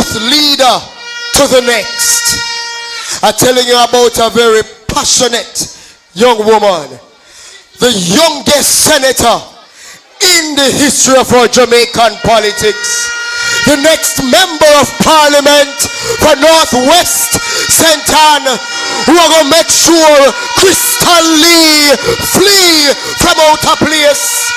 youth leader to the next. I'm telling you about a very passionate young woman, the youngest senator in the history of our Jamaican politics, the next member of parliament for Northwest St. Ann, who are going to make sure Crystal Lee flee from out of place.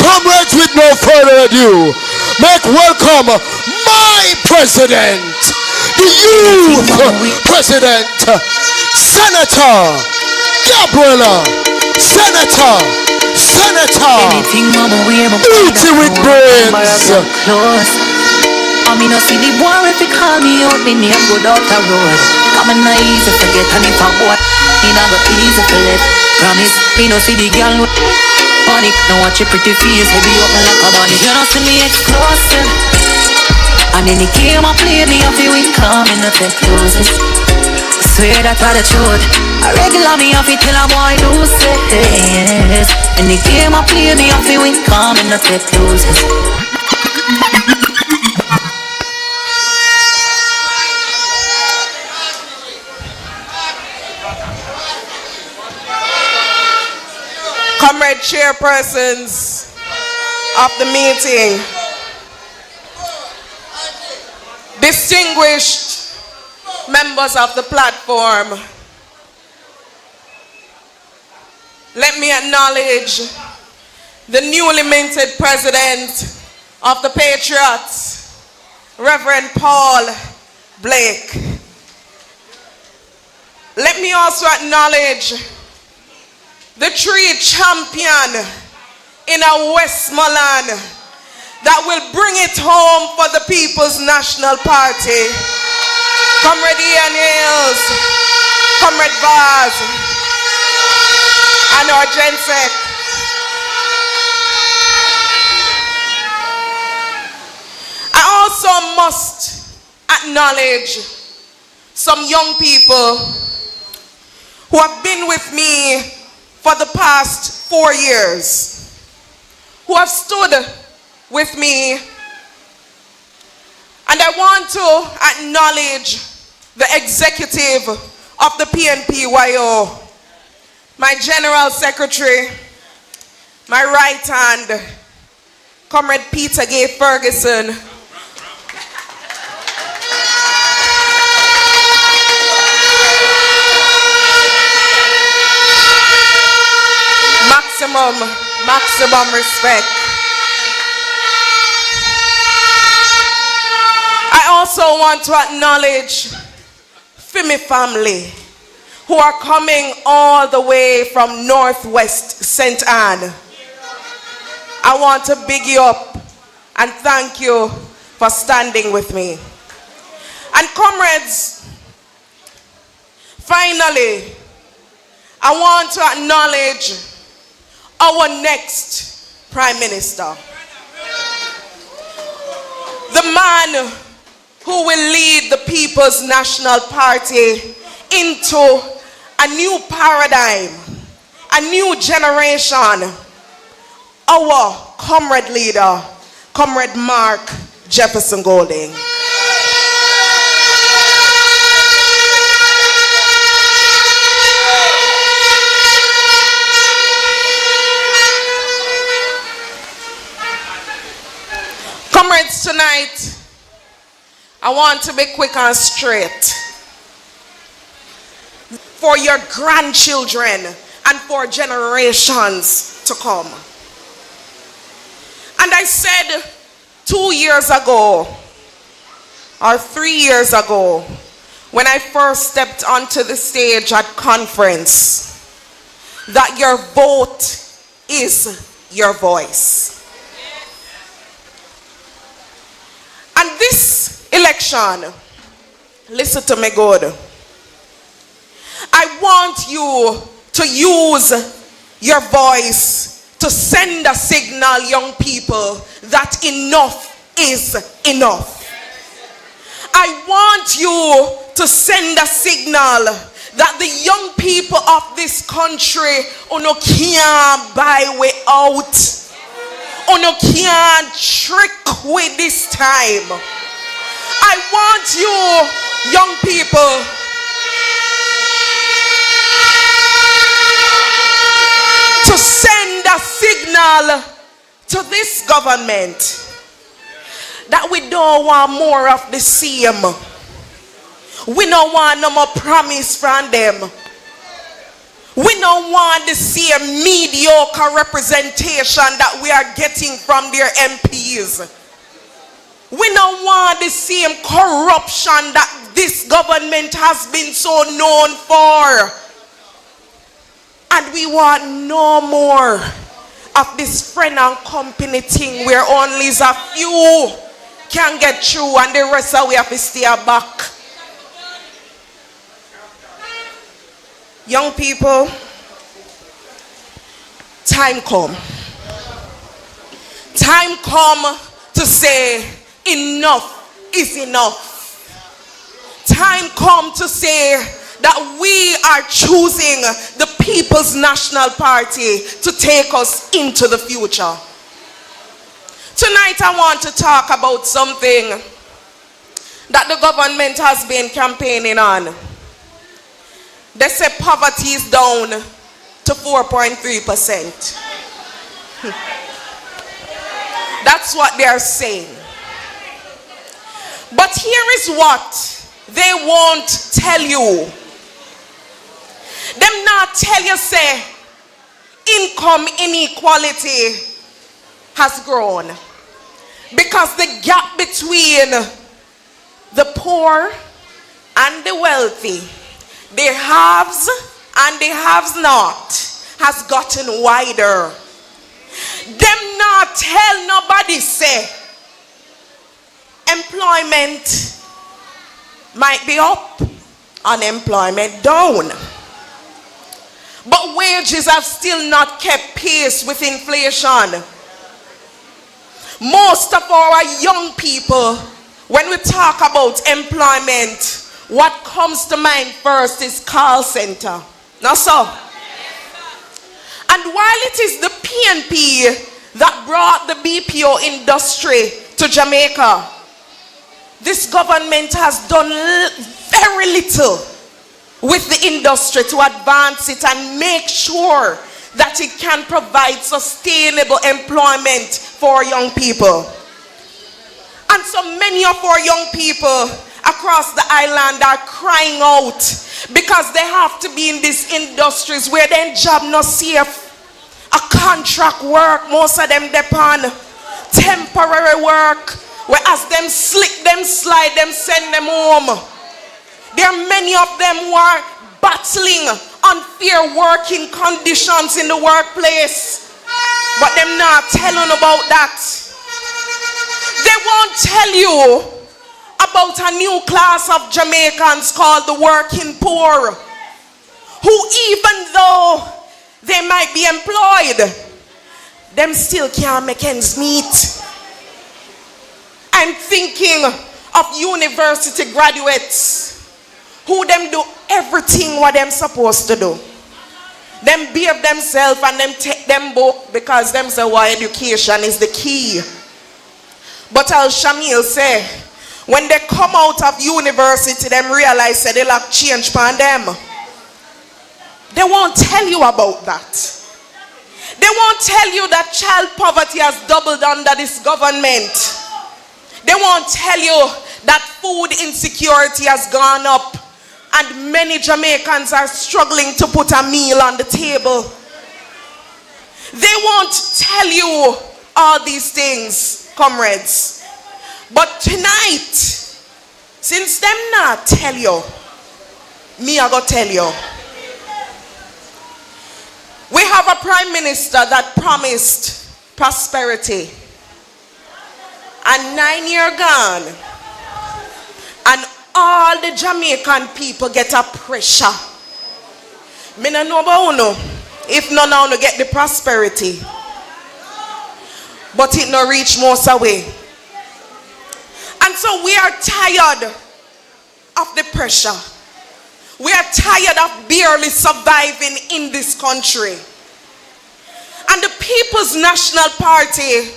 Comrades, with no further ado, make welcome my president, the youth president, Senator Gabriela. Senator Beauty with brains. I mean, I see the boy if he call me out, me name go out the road. Come and not easy to get, and if I want, me not go easy to let. Promise, me no see the girl panic. Now watch your pretty face, heavy up like a bunny. You don't see me explosive. And then he came and played me off, he win, come in the take closest. Swear that I the truth. I regular me off it till a boy do say yes. And he came and played me off, he win, come in the take closest. Comrade chairpersons of the meeting, distinguished members of the platform, let me acknowledge the newly minted president of the Patriots, Reverend Paul Blake. Let me also acknowledge the tree champion in our Westmoreland that will bring it home for the People's National Party. Comrade Ian Hales, Comrade Vaz, and our Gensec. I also must acknowledge some young people who have been with me for the past 4 years, who have stood with me. And I want to acknowledge the executive of the PNP, my General Secretary, my right hand, Comrade Peter Gay Ferguson, maximum respect. I also want to acknowledge Fimi family who are coming all the way from Northwest St. Ann. I want to big you up and thank you for standing with me. And comrades, finally, I want to acknowledge our next Prime Minister. The man who will lead the People's National Party into a new paradigm, a new generation. Our comrade leader, Comrade Mark Jefferson Golding. Comrades, tonight, I want to be quick and straight. For your grandchildren and for generations to come. And I said 2 years ago, or 3 years ago, when I first stepped onto the stage at conference, that your vote is your voice. And this election, listen to me good, I want you to use your voice to send a signal, young people, that enough is enough. I want you to send a signal that the young people of this country can't buy way out. Can't trick with this time. I want you, young people, to send a signal to this government that we don't want more of the same. We don't want no more promise from them. We don't want the same mediocre representation that we are getting from their MPs. We don't want the same corruption that this government has been so known for. And we want no more of this friend and company thing where only a few can get through and the rest of we have to stay back. Young people, time come. Time come to say enough is enough. Time come to say that we are choosing the People's National Party to take us into the future. Tonight I want to talk about something that the government has been campaigning on. They say poverty is down to 4.3%. That's what they are saying. But here is what they won't tell you. Them not tell you say income inequality has grown. Because the gap between the poor and the wealthy, the haves and the haves not, has gotten wider. Them not tell nobody say employment might be up, unemployment down. But wages have still not kept pace with inflation. Most of our young people, when we talk about employment, what comes to mind first is call center. Now so. And while it is the PNP that brought the BPO industry to Jamaica, this government has done very little with the industry to advance it and make sure that it can provide sustainable employment for young people. And so many of our young people across the island are crying out because they have to be in these industries where their job not safe. A contract work, most of them depend temporary work, where as them slick, them slide, them send them home. There are many of them who are battling unfair working conditions in the workplace, but them not telling about that. They won't tell you about a new class of Jamaicans called the working poor, who even though they might be employed, them still can't make ends meet. I'm thinking of university graduates who them do everything what them supposed to do. Them behave themselves and them take them book because them say why education is the key. But as Shamil say, when they come out of university, them realize that they lack change for them. They won't tell you about that. They won't tell you that child poverty has doubled under this government. They won't tell you that food insecurity has gone up and many Jamaicans are struggling to put a meal on the table. They won't tell you all these things, comrades. But tonight, since them not tell you, me I go tell you. We have a prime minister that promised prosperity. And 9 years gone. And all the Jamaican people get a pressure. Me no know about you, if none of you get the prosperity. But it no reach most away. And so we are tired of the pressure. We are tired of barely surviving in this country. And the People's National Party,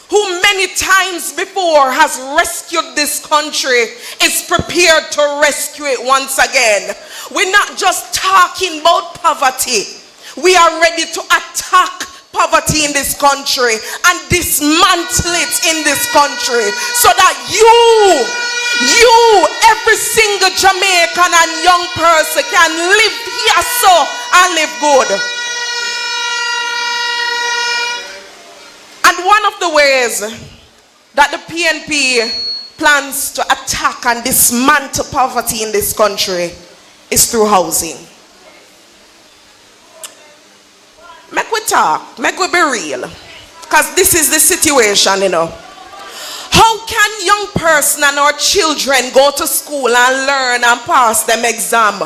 who many times before has rescued this country, is prepared to rescue it once again. We're not just talking about poverty. We are ready to attack poverty in this country and dismantle it in this country so that you, every single Jamaican and young person can live here so and live good. And one of the ways that the PNP plans to attack and dismantle poverty in this country is through housing. Make we talk, make we be real, because this is the situation, you know. How can young person and our children go to school and learn and pass them exam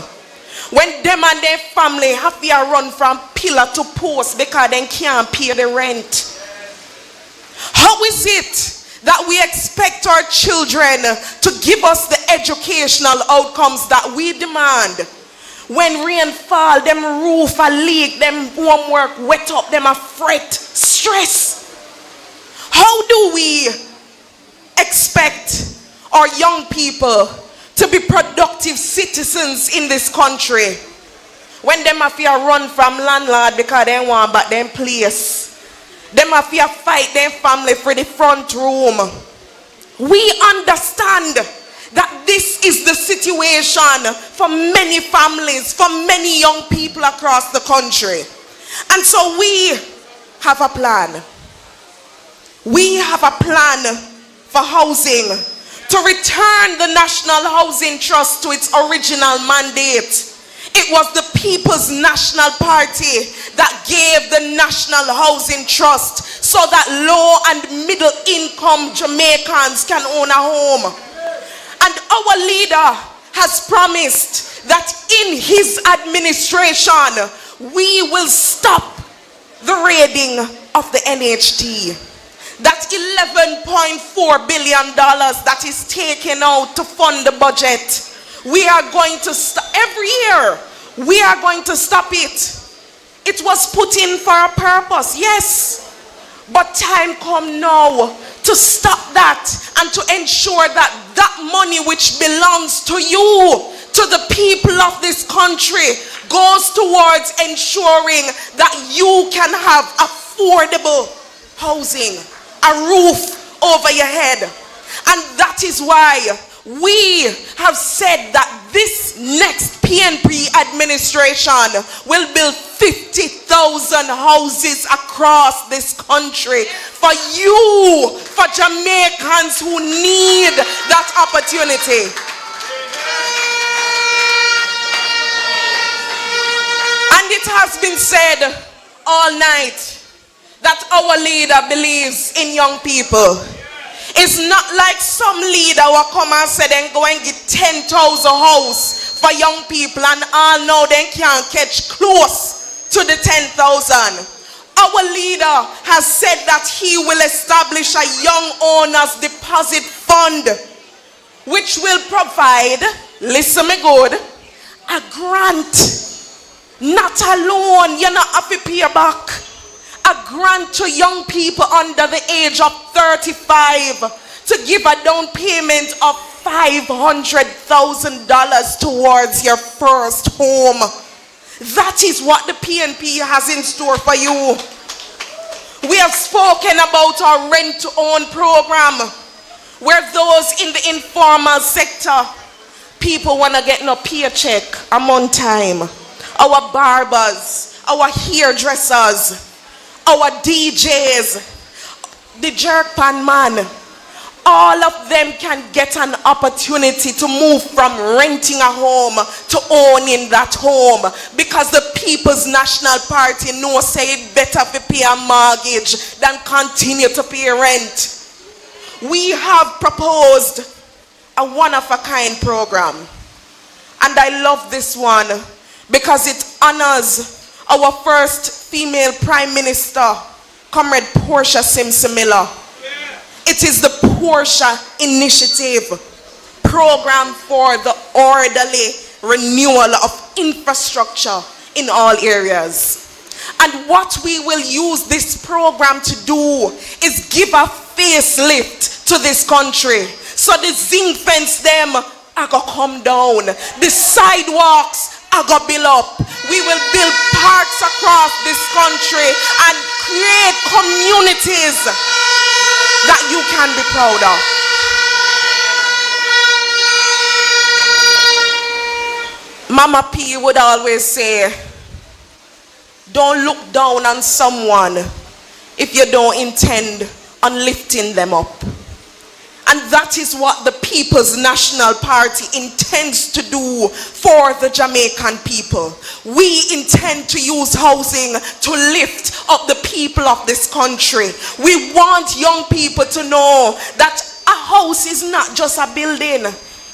when them and their family have to run from pillar to post because they can't pay the rent? How is it that we expect our children to give us the educational outcomes that we demand? When rain fall, them roof a leak, them homework wet up, them a fret, stress. How do we expect our young people to be productive citizens in this country when them have to run from landlord because they want back them place? Them have to fight their family for the front room. We understand that this is the situation for many families, for many young people across the country. And so we have a plan. We have a plan for housing to return the National Housing Trust to its original mandate. It was the People's National Party that gave the National Housing Trust so that low and middle income Jamaicans can own a home. And our leader has promised that in his administration, we will stop the raiding of the NHT. That $11.4 billion that is taken out to fund the budget, we are going to stop every year. We are going to stop it. It was put in for a purpose, yes. But time come now to stop that and to ensure that that money which belongs to you, to the people of this country, goes towards ensuring that you can have affordable housing, a roof over your head. And that is why we have said that this next PNP administration will build 50,000 houses across this country for you, for Jamaicans who need that opportunity. And it has been said all night that our leader believes in young people. It's not like some leader will come and say then go and get 10,000 house for young people and all know they can't catch close to the 10,000. Our leader has said that he will establish a young owners deposit fund which will provide, listen me good, a grant. Not alone, you're not have to pay back. A grant to young people under the age of 35 to give a down payment of $500,000 towards your first home. That is what the PNP has in store for you. We have spoken about our rent-to-own program, where those in the informal sector, people want to get no paycheck a month time. Our barbers, our hairdressers, our DJs, the jerk pan man, all of them can get an opportunity to move from renting a home to owning that home, because the People's National Party knows say it better to pay a mortgage than continue to pay rent. We have proposed a one-of-a-kind program, and I love this one because it honors our first female Prime Minister, Comrade Portia Simpson Miller. It is the Portia Initiative, program for the orderly renewal of infrastructure in all areas. And what we will use this program to do is give a facelift to this country. So the zinc fence them are going to come down. The sidewalks are going to build up. We will build parks across this country and create communities that you can be proud of. Mama P would always say, don't look down on someone if you don't intend on lifting them up. And that is what the People's National Party intends to do for the Jamaican people. We intend to use housing to lift up the people of this country. We want young people to know that a house is not just a building.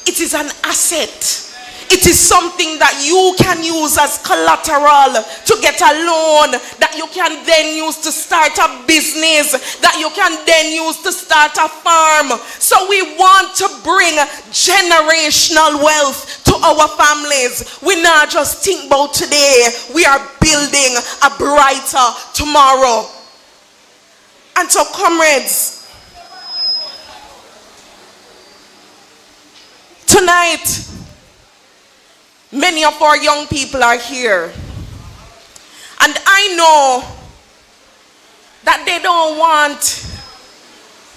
It is an asset. It is something that you can use as collateral to get a loan that you can then use to start a business, that you can then use to start a farm. So we want to bring generational wealth to our families. We not just think about today. We are building a brighter tomorrow. And so, comrades, tonight, many of our young people are here. And I know that they don't want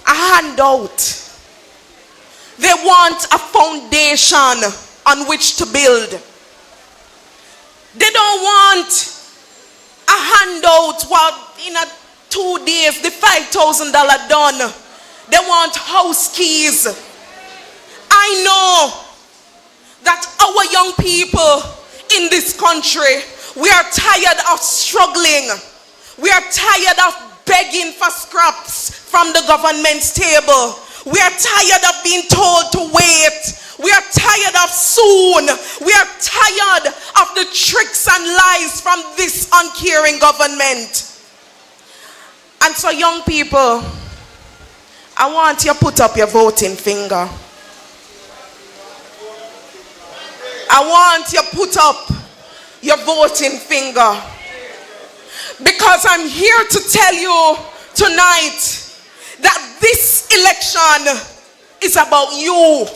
a handout. They want a foundation on which to build. They don't want a handout while in 2 days the $5,000 done. They want house keys. I know that our young people in this country, we are tired of struggling. We are tired of begging for scraps from the government's table. We are tired of being told to wait. We are tired of soon. We are tired of the tricks and lies from this uncaring government. And so, young people, I want you to put up your voting finger. I want you to put up your voting finger. Because I'm here to tell you tonight that this election is about you.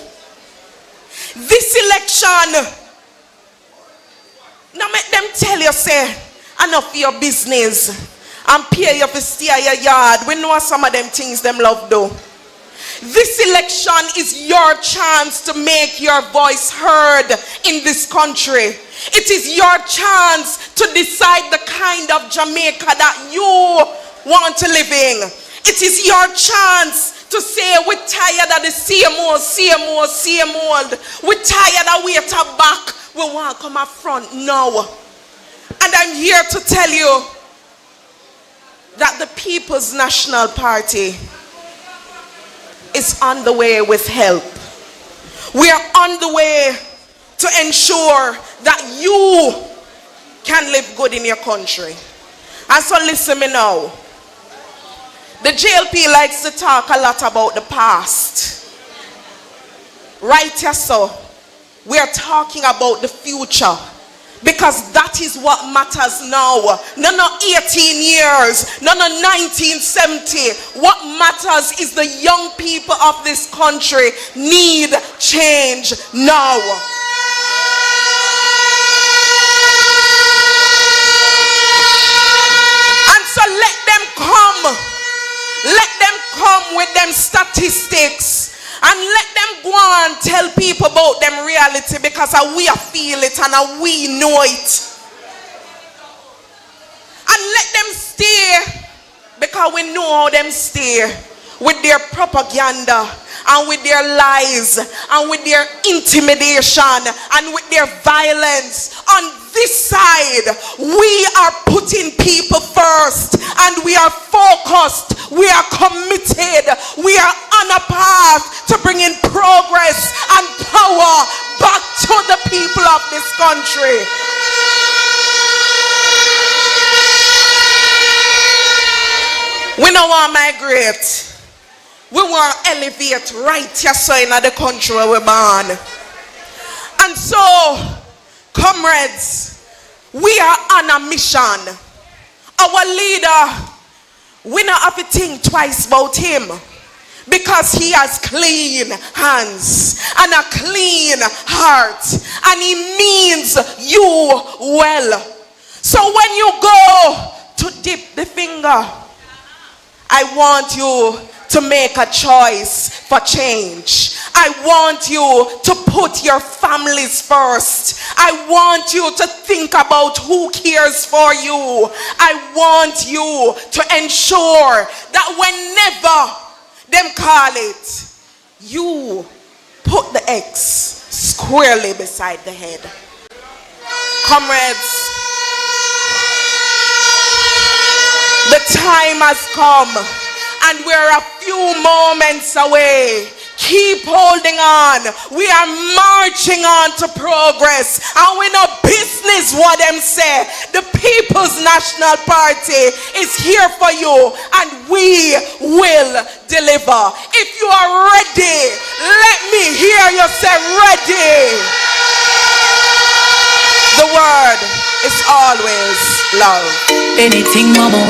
This election, now make them tell you, say, enough of your business and pay you for stay at your yard. We know some of them things them love do. This election is your chance to make your voice heard in this country. It is your chance to decide the kind of Jamaica that you want to live in. It is your chance to say we're tired of the same old. We're tired of waiting back. We want to come up front now. And I'm here to tell you that the People's National Party is on the way with help. We are on the way to ensure that you can live good in your country. And so listen me now. The JLP likes to talk a lot about the past. Right here, so we are talking about the future. Because that is what matters now. No 18 years, no 1970. What matters is the young people of this country need change now. And so let them come. Let them come with them statistics. And let them go and tell people about them reality, because we feel it and we know it. And let them stay, because we know how them stay with their propaganda and with their lies and with their intimidation and with their violence. On this side, we are putting people first and we are focused, we are committed, we are on a path to bringing progress and power back to the people of this country. We don't want to migrate. We want to elevate right here so in the country where we're born. And so, comrades, we are on a mission. Our leader, we don't have to think twice about him. because he has clean hands and a clean heart, and he means you well. So when you go to dip the finger, I want you to make a choice for change. I want you to put your families first. I want you to think about who cares for you. I want you to ensure that whenever them call it, you put the X squarely beside the head. Comrades, the time has come and we're a few moments away. Keep holding on. We are marching on to progress, and we know business what them say. The People's National Party is here for you, and we will deliver. If you are ready, let me hear you say ready. The word is always love. Anything, mama.